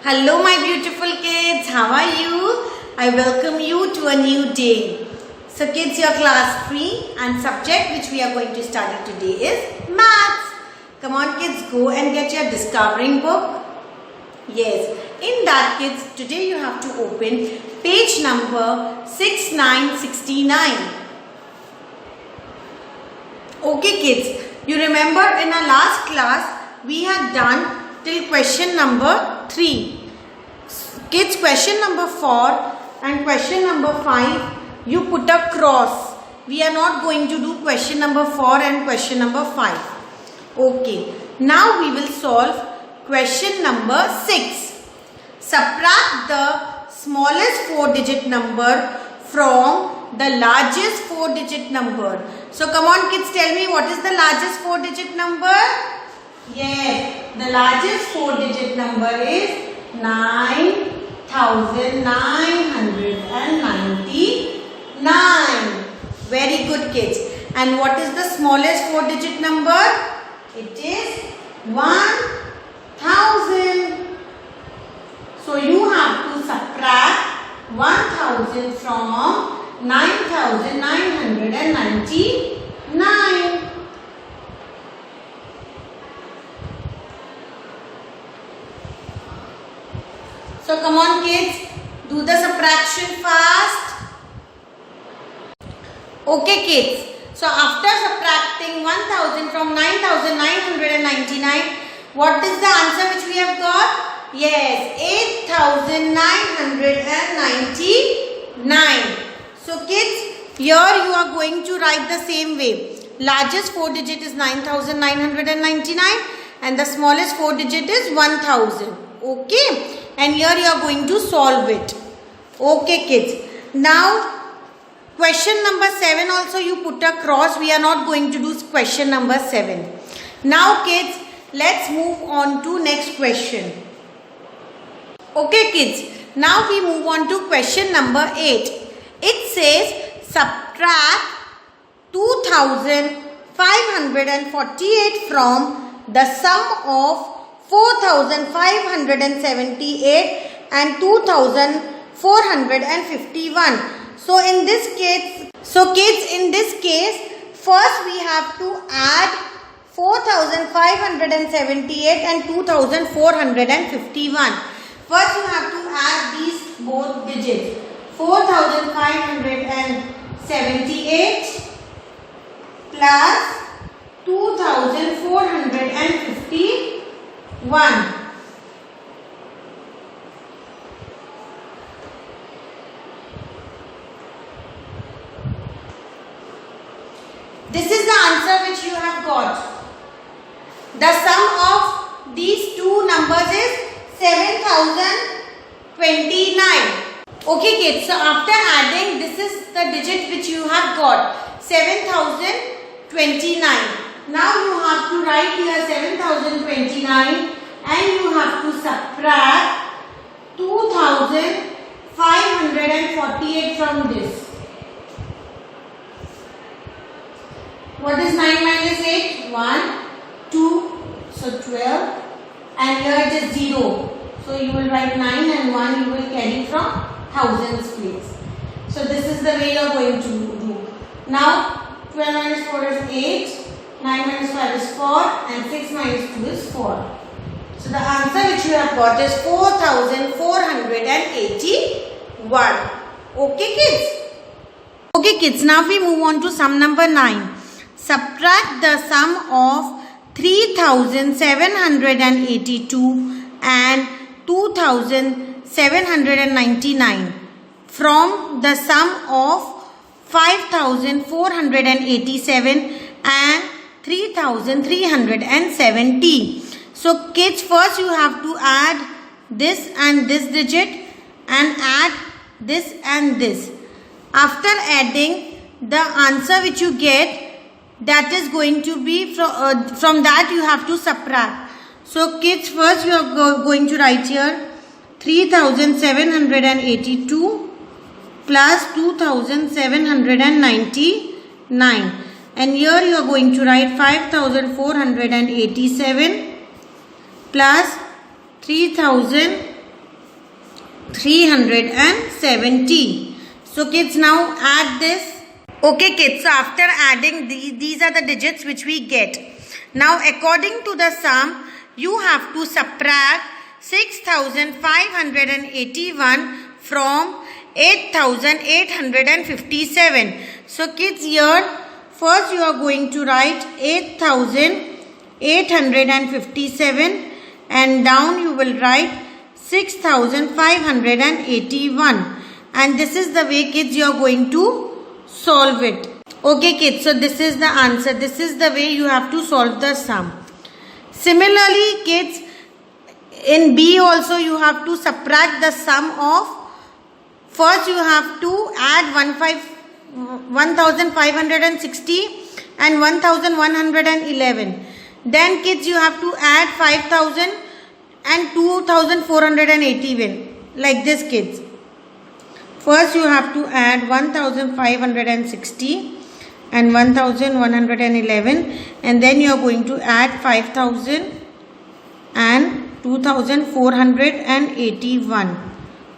Hello my beautiful kids, how are you? I welcome you to a new day. So kids, your class 3 and subject which we are going to study today is maths. Come on kids, go and get your discovering book. Yes, in that kids, today you have to open page number 6969. Okay kids, you remember in our last class we had done till question number 3. Kids, question number 4 and question number 5 you put a cross. We are not going to do question number 4 and question number 5. Okay, now we will solve question number 6. Subtract the smallest 4-digit number from the largest 4-digit number. So come on kids, tell me what is the largest 4-digit number? Yes, the largest 4-digit number is 9,999. Very good kids. And what is the smallest 4-digit number? It is 1000. So you have to subtract 1000 from 9,999. So come on kids, do the subtraction fast. Okay kids, so after subtracting 1000 from 9,999, what is the answer which we have got? Yes, 8,999. So kids, here you are going to write the same way. Largest 4-digit is 9,999 and the smallest 4-digit is 1000. Okay, and here you are going to solve it. Okay kids, now question number 7 also you put a cross. We are not going to do question number 7. Now kids, let's move on to next question. Okay kids, now we move on to question number 8. It says subtract 2,548 from the sum of 4,578 and 2,451. So in this case, first we have to add 4,578 and 2,451. First you have to add these both digits. 4,578 plus 2,451. This is the answer which you have got. The sum of these two numbers is 7,029. Okay kids, so after adding, this is the digit which you have got, 7,029. Now you have to write here 7,029 and you have to subtract 2,548 from this. What is 9 minus 8? 1, 2, so 12, and here it is 0. So you will write 9 and 1 you will carry from thousands place. So this is the way you are going to do. Now 12 minus 4 is 8, 9 minus 5 is 4 and 6 minus 2 is 4. So the answer which you have got is 4,481. Okay kids? Okay kids, now we move on to sum number 9. Subtract the sum of 3,782 and 2,799 from the sum of 5,487 and 3,370. So kids, first you have to add this and this digit and add this and this. After adding, the answer which you get, that is going to be from that you have to subtract. So kids, first you are going to write here 3,782 plus 2,799 and here you are going to write 5,487 plus 3,370. 370. So kids, now add this. Okay kids, so after adding these are the digits which we get. Now according to the sum, you have to subtract 6,581 from 8,857. So kids, here first you are going to write 8,857 and down you will write 6,581, and this is the way kids you are going to solve it. Okay kids, so this is the answer. This is the way you have to solve the sum. Similarly kids, in B also you have to subtract the sum of, first you have to add 1,560 and 1,111. Then kids you have to add 5,000 and 2,481, like this kids. First you have to add 1,560 and 1,111, and then you are going to add 5,000 and 2,481.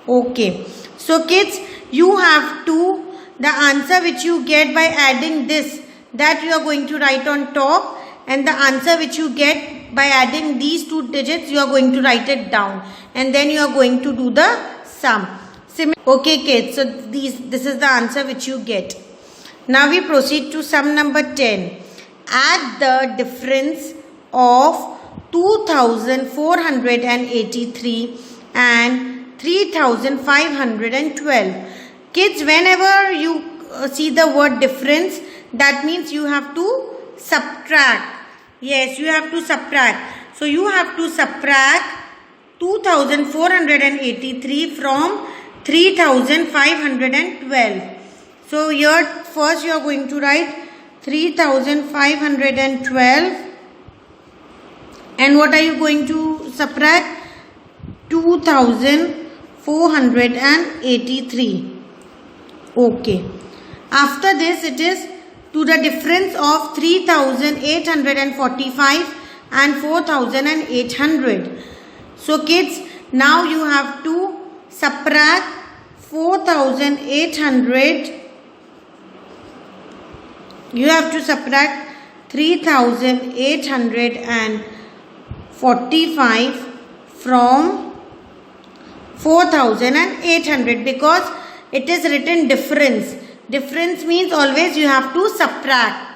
Okay. So kids, you have to, the answer which you get by adding this, that you are going to write on top, and the answer which you get by adding these two digits, you are going to write it down, and then you are going to do the sum. Okay kids, so this is the answer which you get. Now we proceed to sum number 10. Add the difference of 2,483 and 3,512. Kids, whenever you see the word difference, that means you have to subtract. Yes, you have to subtract. So you have to subtract 2,483 from 3,512. So here first you are going to write 3,512, and what are you going to subtract? 2,483. Okay. After this it is to the difference of 3,845 and 4,800. So kids, now you have to subtract 4,800. You have to subtract 3,845 from 4,800, because it is written difference. Difference means always you have to subtract.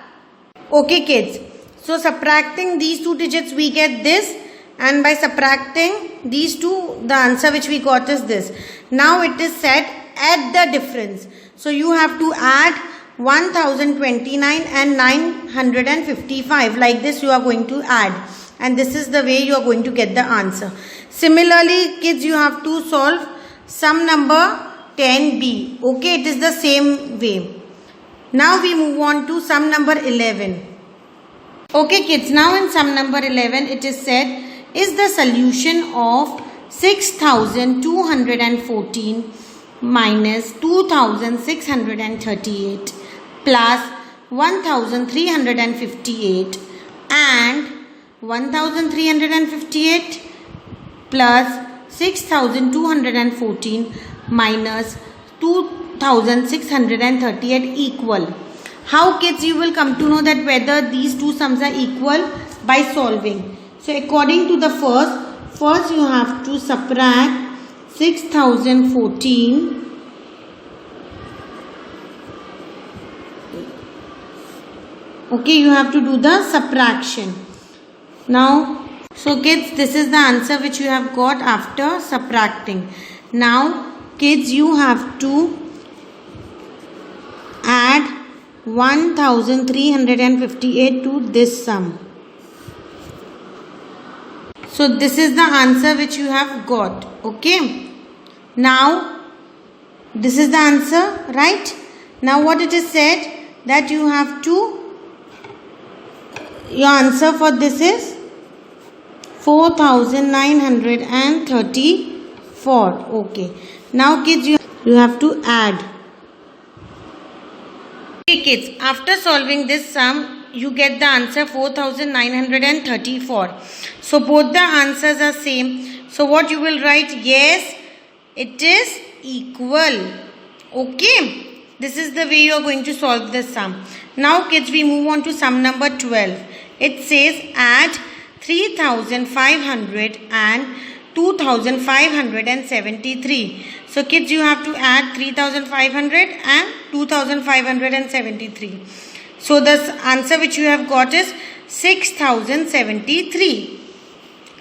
Okay kids, so subtracting these two digits we get this, and by subtracting these two, the answer which we got is this. Now it is said add the difference. So you have to add 1,029 and 955, like this you are going to add, and this is the way you are going to get the answer. Similarly kids, you have to solve sum number 10b. Okay, it is the same way. Now we move on to sum number 11. Okay kids, now in sum number 11 it is said, is the solution of 6,214 minus 2,638 plus 1,358 and 1,358 plus 6,214 minus 2,638 equal. How kids you will come to know that whether these two sums are equal? By solving. So according to the first you have to subtract 6,014 okay, you have to do the subtraction. Now, so kids, this is the answer which you have got after subtracting. Now kids, you have to add 1,358 to this sum. So this is the answer which you have got. Okay. Now this is the answer, right? Now what it is said, that you have to, your answer for this is 4,934. Okay. Now kids, you have to add. Okay kids, after solving this sum, you get the answer 4,934. So both the answers are same. So what you will write? Yes, It is equal. Okay. This is the way you are going to solve this sum. Now kids, we move on to sum number 12. It says add 3,500 and 2,573. So kids, you have to add 3,500 and 2,573. So the answer which you have got is 6,073.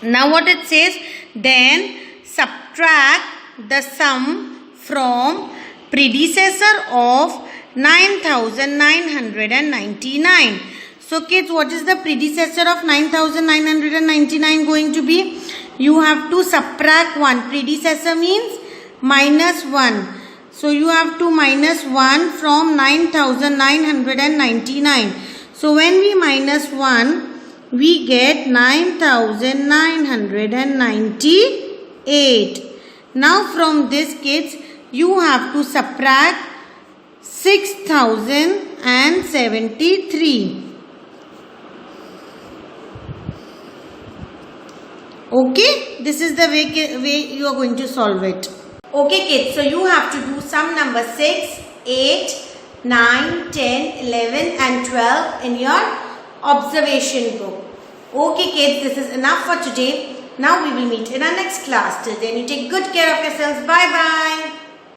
Now what it says, then subtract the sum from predecessor of 9,999. So kids, what is the predecessor of 9,999 going to be? You have to subtract 1. Predecessor means minus 1. So you have to minus 1 from 9,999. So when we minus 1, we get 9,998. Now from this kids, you have to subtract 6,073. Okay, this is the way you are going to solve it. Okay kids, so you have to do sum number 6, 8, 9, 10, 11 and 12 in your observation book. Okay kids, this is enough for today. Now we will meet in our next class. Till then, you take good care of yourselves. Bye bye.